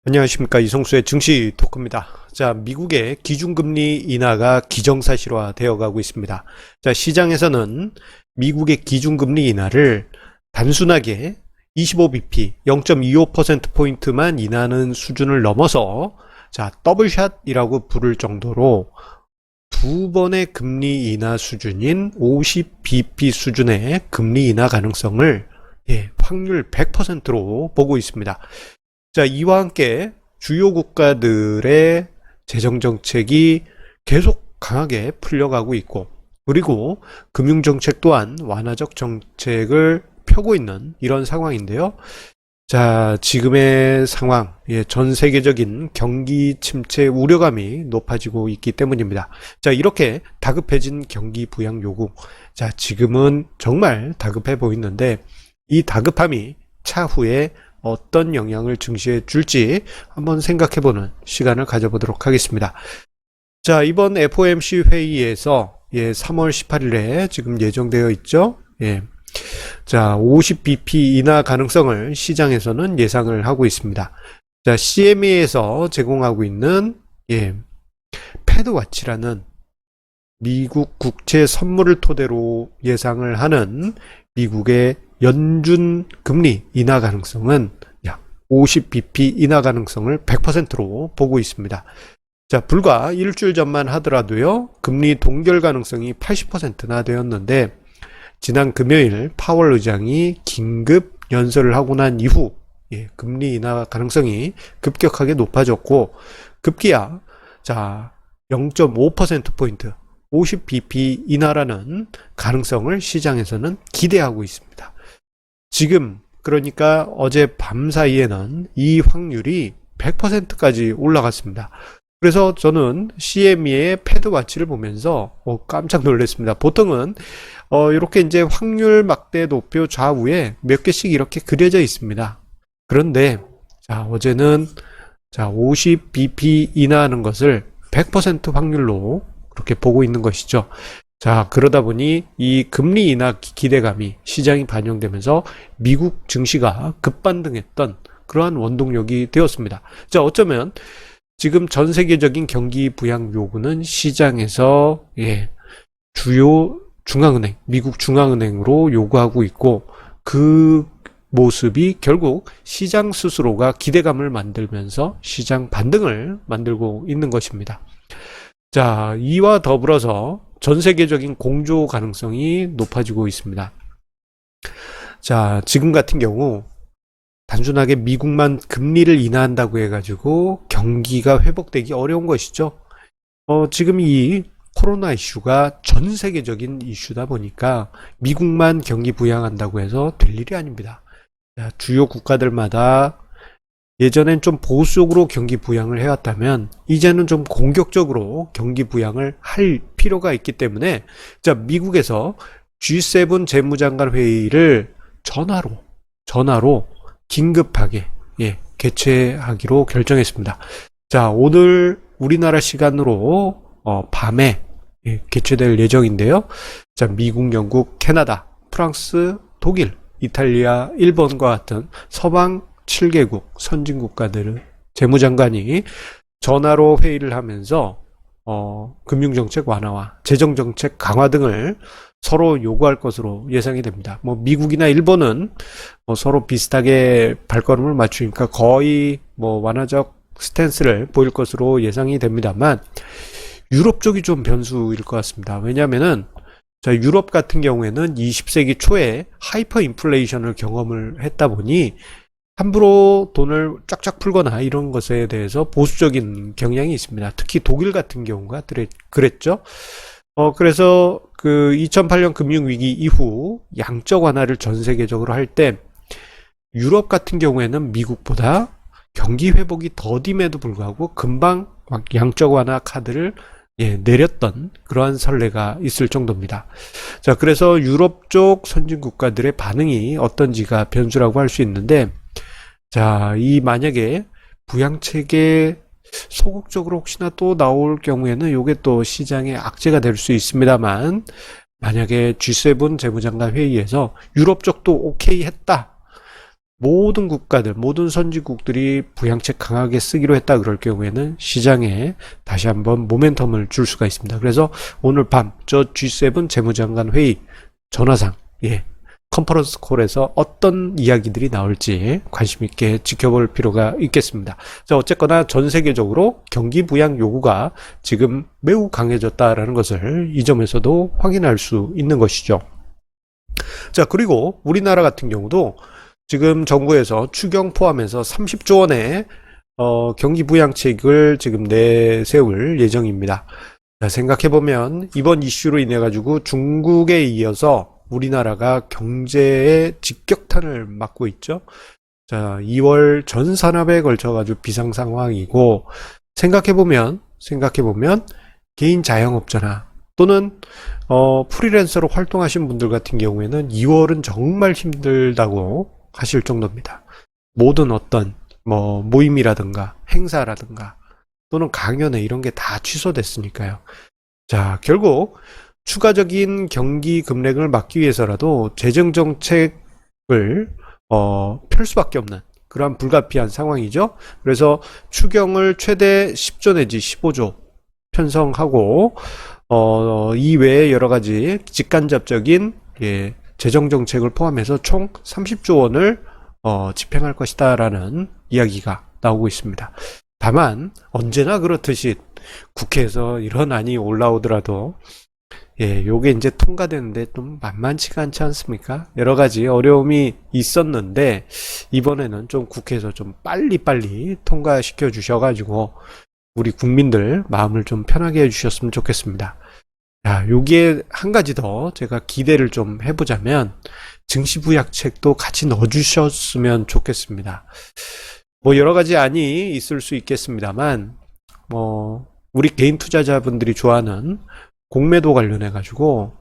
안녕하십니까, 이성수의 증시 토크입니다. 자, 미국의 기준금리 인하가 기정사실화 되어 가고 있습니다. 자, 시장에서는 미국의 기준금리 인하를 단순하게 25bp 0.25%포인트만 인하는 수준을 넘어서 자, 더블샷이라고 부를 정도로 두 번의 금리 인하 수준인 50bp 수준의 금리 인하 가능성을 확률 100%로 보고 있습니다. 자, 이와 함께 주요 국가들의 재정정책이 계속 강하게 풀려가고 있고, 그리고 금융정책 또한 완화적 정책을 펴고 있는 이런 상황인데요. 자, 지금의 상황, 전 세계적인 경기 침체 우려감이 높아지고 있기 때문입니다. 자, 이렇게 다급해진 경기 부양 요구. 자, 지금은 정말 다급해 보이는데, 이 다급함이 차후에 어떤 영향을 증시에 줄지 한번 생각해보는 시간을 가져보도록 하겠습니다. 자, 이번 FOMC 회의에서 3월 18일에 지금 예정되어 있죠. 자, 50bp 인하 가능성을 시장에서는 예상을 하고 있습니다. 자, CME에서 제공하고 있는 패드와치라는 미국 국채 선물을 토대로 예상을 하는 미국의 연준 금리 인하 가능성은 약 50bp 인하 가능성을 100%로 보고 있습니다. 자, 불과 일주일 전만 하더라도요, 금리 동결 가능성이 80%나 되었는데, 지난 금요일 파월 의장이 긴급 연설을 하고 난 이후, 금리 인하 가능성이 급격하게 높아졌고, 급기야, 자, 0.5%포인트, 50bp 인하라는 가능성을 시장에서는 기대하고 있습니다. 지금 그러니까 어제 밤 사이에는 이 확률이 100%까지 올라갔습니다. 그래서 저는 CME의 패드와치를 보면서 깜짝 놀랐습니다. 보통은 이렇게 이제 확률 막대 도표 좌우에 몇 개씩 이렇게 그려져 있습니다. 그런데 자, 어제는 자, 50bp 인하하는 것을 100% 확률로 그렇게 보고 있는 것이죠. 자, 그러다 보니 이 금리 인하 기대감이 시장이 반영되면서 미국 증시가 급반등했던 그러한 원동력이 되었습니다. 자, 어쩌면 지금 전 세계적인 경기 부양 요구는 시장에서 주요 중앙은행, 미국 중앙은행으로 요구하고 있고, 그 모습이 결국 시장 스스로가 기대감을 만들면서 시장 반등을 만들고 있는 것입니다. 자, 이와 더불어서 전 세계적인 공조 가능성이 높아지고 있습니다. 자, 지금 같은 경우 단순하게 미국만 금리를 인하한다고 해가지고 경기가 회복되기 어려운 것이죠. 지금 이 코로나 이슈가 전 세계적인 이슈다 보니까 미국만 경기 부양한다고 해서 될 일이 아닙니다. 자, 주요 국가들마다 예전엔 좀 보수적으로 경기 부양을 해왔다면 이제는 좀 공격적으로 경기 부양을 할 필요가 있기 때문에 자, 미국에서 G7 재무장관 회의를 전화로 긴급하게 개최하기로 결정했습니다. 자, 오늘 우리나라 시간으로 밤에 개최될 예정인데요. 자, 미국, 영국, 캐나다, 프랑스, 독일, 이탈리아, 일본과 같은 서방 7개국 선진국가들은 재무장관이 전화로 회의를 하면서 금융정책 완화와 재정정책 강화 등을 서로 요구할 것으로 예상이 됩니다. 뭐 미국이나 일본은 서로 비슷하게 발걸음을 맞추니까 거의 완화적 스탠스를 보일 것으로 예상이 됩니다만, 유럽 쪽이 좀 변수일 것 같습니다. 왜냐하면은 자, 유럽 같은 경우에는 20세기 초에 하이퍼 인플레이션을 경험을 했다 보니 함부로 돈을 쫙쫙 풀거나 이런 것에 대해서 보수적인 경향이 있습니다. 특히 독일 같은 경우가 그랬죠. 그래서 그 2008년 금융위기 이후 양적 완화를 전 세계적으로 할 때 유럽 같은 경우에는 미국보다 경기 회복이 더딤에도 불구하고 금방 양적 완화 카드를 내렸던 그러한 선례가 있을 정도입니다. 자, 그래서 유럽 쪽 선진 국가들의 반응이 어떤지가 변수라고 할 수 있는데, 자, 이 만약에 부양책에 소극적으로 혹시나 또 나올 경우에는 요게 또 시장의 악재가 될 수 있습니다만, 만약에 G7 재무장관 회의에서 유럽 쪽도 오케이 했다, 모든 국가들, 모든 선진국들이 부양책 강하게 쓰기로 했다 그럴 경우에는 시장에 다시 한번 모멘텀을 줄 수가 있습니다. 그래서 오늘 밤 저 G7 재무장관 회의 전화상, 컨퍼런스 콜에서 어떤 이야기들이 나올지 관심 있게 지켜볼 필요가 있겠습니다. 자, 어쨌거나 전 세계적으로 경기 부양 요구가 지금 매우 강해졌다라는 것을 이 점에서도 확인할 수 있는 것이죠. 자, 그리고 우리나라 같은 경우도 지금 정부에서 추경 포함해서 30조 원의 경기 부양책을 지금 내세울 예정입니다. 자, 생각해보면 이번 이슈로 인해 가지고 중국에 이어서 우리나라가 경제의 직격탄을 맞고 있죠. 자, 2월 전 산업에 걸쳐 가지고 비상 상황이고, 생각해보면 개인 자영업자나 또는 프리랜서로 활동하신 분들 같은 경우에는 2월은 정말 힘들다고 하실 정도입니다. 모든 어떤 모임이라든가 행사라든가 또는 강연회 이런 게 다 취소됐으니까요. 자, 결국 추가적인 경기 급락을 막기 위해서라도 재정 정책을 펼 수밖에 없는 그러한 불가피한 상황이죠. 그래서 추경을 최대 10조 내지 15조 편성하고 이외에 여러 가지 직간접적인 재정 정책을 포함해서 총 30조 원을 집행할 것이다라는 이야기가 나오고 있습니다. 다만 언제나 그렇듯이 국회에서 이런 안이 올라오더라도 요게 이제 통과되는데 좀 만만치가 않지 않습니까? 여러 가지 어려움이 있었는데 이번에는 좀 국회에서 좀 빨리빨리 통과시켜 주셔가지고 우리 국민들 마음을 좀 편하게 해주셨으면 좋겠습니다. 자, 여기에 한 가지 더 제가 기대를 좀 해보자면 증시부양책도 같이 넣어주셨으면 좋겠습니다. 여러 가지 안이 있을 수 있겠습니다만 우리 개인 투자자분들이 좋아하는 공매도 관련해 가지고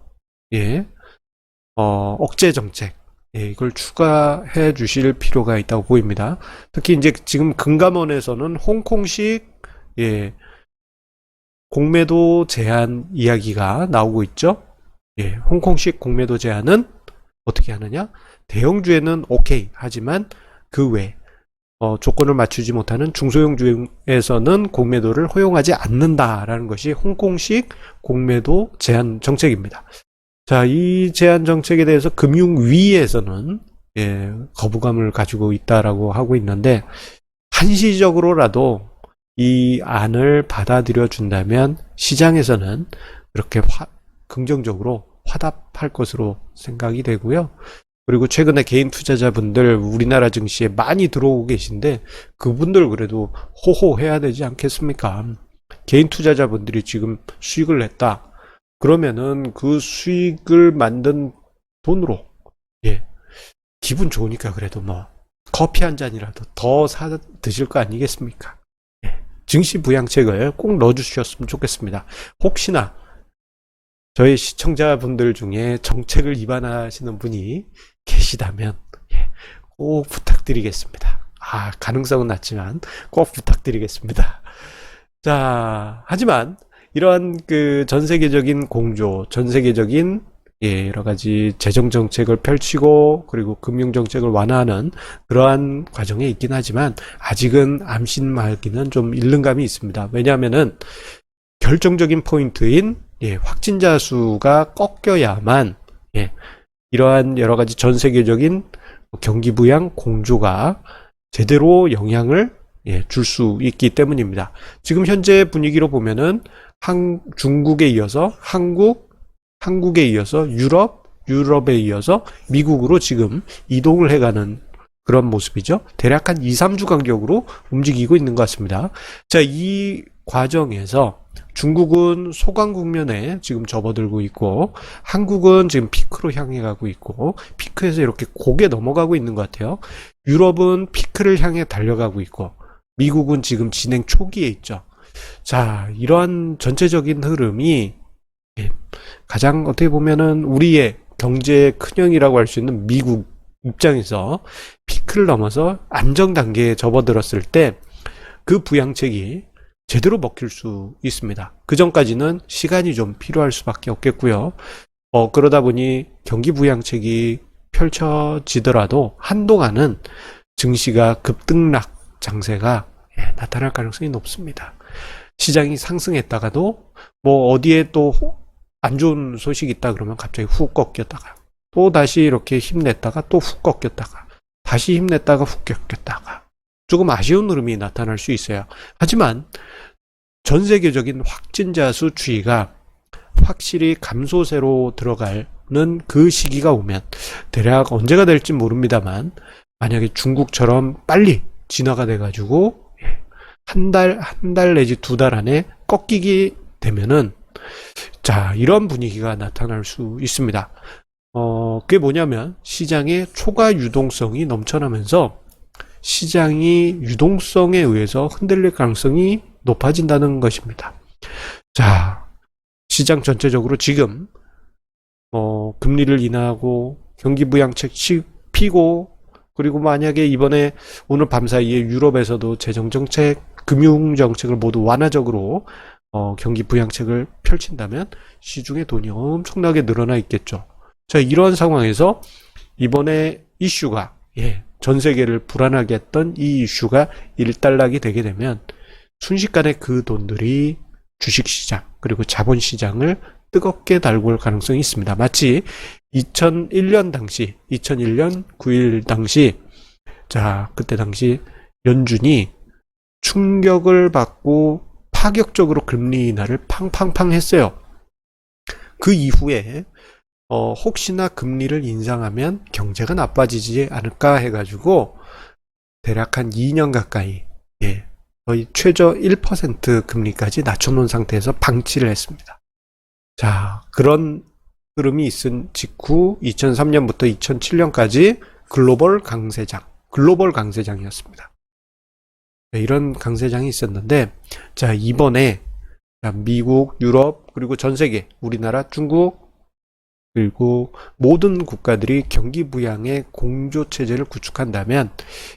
억제 정책 이걸 추가해 주실 필요가 있다고 보입니다. 특히 이제 지금 금감원에서는 홍콩식 공매도 제한 이야기가 나오고 있죠. 홍콩식 공매도 제한은 어떻게 하느냐? 대형주에는 오케이 하지만 그 외 조건을 맞추지 못하는 중소형주에서는 공매도를 허용하지 않는다라는 것이 홍콩식 공매도 제한 정책입니다. 자, 이 제한 정책에 대해서 금융위에서는 거부감을 가지고 있다라고 하고 있는데 한시적으로라도 이 안을 받아들여 준다면 시장에서는 그렇게 긍정적으로 화답할 것으로 생각이 되고요. 그리고 최근에 개인 투자자분들 우리나라 증시에 많이 들어오고 계신데 그분들 그래도 호호해야 되지 않겠습니까? 개인 투자자분들이 지금 수익을 냈다. 그러면은 그 수익을 만든 돈으로 기분 좋으니까 그래도 커피 한 잔이라도 더 사 드실 거 아니겠습니까? 증시 부양책을 꼭 넣어주셨으면 좋겠습니다. 혹시나 저희 시청자분들 중에 정책을 위반하시는 분이 계시다면 꼭 부탁드리겠습니다. 가능성은 낮지만 꼭 부탁드리겠습니다. 자, 하지만 이러한 그 전 세계적인 공조, 전 세계적인 여러 가지 재정 정책을 펼치고 그리고 금융 정책을 완화하는 그러한 과정에 있긴 하지만 아직은 암신말기는 좀 잃는 감이 있습니다. 왜냐하면은 결정적인 포인트인 확진자 수가 꺾여야만 이러한 여러 가지 전 세계적인 경기 부양 공조가 제대로 영향을 줄 수 있기 때문입니다. 지금 현재 분위기로 보면은 중국에 이어서 한국에 이어서 유럽에 이어서 미국으로 지금 이동을 해가는 그런 모습이죠. 대략 한 2, 3주 간격으로 움직이고 있는 것 같습니다. 자, 이 과정에서 중국은 소강 국면에 지금 접어들고 있고 한국은 지금 피크로 향해 가고 있고 피크에서 이렇게 고개 넘어가고 있는 것 같아요. 유럽은 피크를 향해 달려가고 있고 미국은 지금 진행 초기에 있죠. 자, 이러한 전체적인 흐름이 가장 어떻게 보면은 우리의 경제의 큰형이라고 할 수 있는 미국 입장에서 피크를 넘어서 안정 단계에 접어들었을 때 그 부양책이 제대로 먹힐 수 있습니다. 그 전까지는 시간이 좀 필요할 수밖에 없겠고요. 그러다 보니 경기 부양책이 펼쳐지더라도 한동안은 증시가 급등락 장세가 나타날 가능성이 높습니다. 시장이 상승했다가도 뭐 어디에 또 안 좋은 소식이 있다 그러면 갑자기 훅 꺾였다가 또 다시 이렇게 힘냈다가 또 훅 꺾였다가 다시 힘냈다가 훅 꺾였다가 조금 아쉬운 흐름이 나타날 수 있어요. 하지만 전 세계적인 확진자 수 추이가 확실히 감소세로 들어가는 그 시기가 오면 대략 언제가 될지 모릅니다만 만약에 중국처럼 빨리 진화가 돼가지고 한 달 내지 2달 안에 꺾이게 되면은 자, 이런 분위기가 나타날 수 있습니다. 그게 뭐냐면 시장의 초과 유동성이 넘쳐나면서 시장이 유동성에 의해서 흔들릴 가능성이 높아진다는 것입니다. 자, 시장 전체적으로 지금 금리를 인하하고 경기 부양책 피고 그리고 만약에 이번에 오늘 밤 사이에 유럽에서도 재정정책, 금융정책을 모두 완화적으로 경기 부양책을 펼친다면 시중에 돈이 엄청나게 늘어나 있겠죠. 자, 이런 상황에서 이번에 이슈가 전 세계를 불안하게 했던 이 이슈가 일단락이 되게 되면 순식간에 그 돈들이 주식시장 그리고 자본시장을 뜨겁게 달굴 가능성이 있습니다. 마치 2001년 9.11 당시 자, 그때 당시 연준이 충격을 받고 파격적으로 금리 인하를 팡팡팡 했어요. 그 이후에 혹시나 금리를 인상하면 경제가 나빠지지 않을까 해가지고 대략 한 2년 가까이 거의 최저 1% 금리까지 낮춰놓은 상태에서 방치를 했습니다. 자, 그런 흐름이 있은 직후 2003년부터 2007년까지 글로벌 강세장이었습니다. 이런 강세장이 있었는데 자, 이번에 미국, 유럽 그리고 전 세계, 우리나라, 중국 그리고 모든 국가들이 경기 부양의 공조 체제를 구축한다면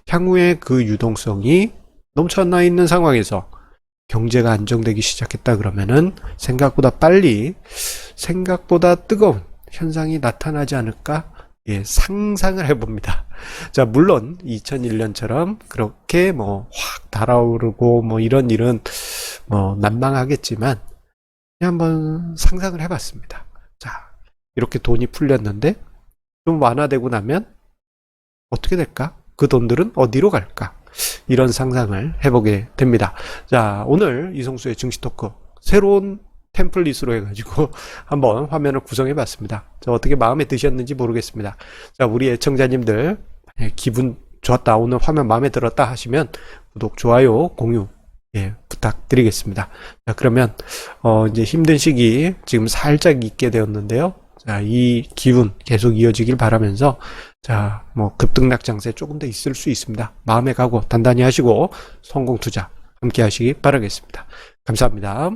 향후에 그 유동성이 넘쳐나 있는 상황에서 경제가 안정되기 시작했다 그러면은 생각보다 빨리 생각보다 뜨거운 현상이 나타나지 않을까 상상을 해봅니다. 자, 물론 2001년처럼 그렇게 확 달아오르고 이런 일은 난망하겠지만 그냥 한번 상상을 해봤습니다. 자, 이렇게 돈이 풀렸는데 좀 완화되고 나면 어떻게 될까? 그 돈들은 어디로 갈까? 이런 상상을 해보게 됩니다. 자, 오늘 이성수의 증시 토크 새로운 템플릿으로 해가지고 한번 화면을 구성해 봤습니다. 자, 어떻게 마음에 드셨는지 모르겠습니다. 자, 우리 애청자님들 기분 좋았다, 오늘 화면 마음에 들었다 하시면 구독, 좋아요, 공유 부탁드리겠습니다. 자, 그러면 이제 힘든 시기 지금 살짝 있게 되었는데요. 자, 이 기운 계속 이어지길 바라면서 자, 급등락 장세 조금 더 있을 수 있습니다. 마음의 각오 단단히 하시고 성공 투자 함께 하시기 바라겠습니다. 감사합니다.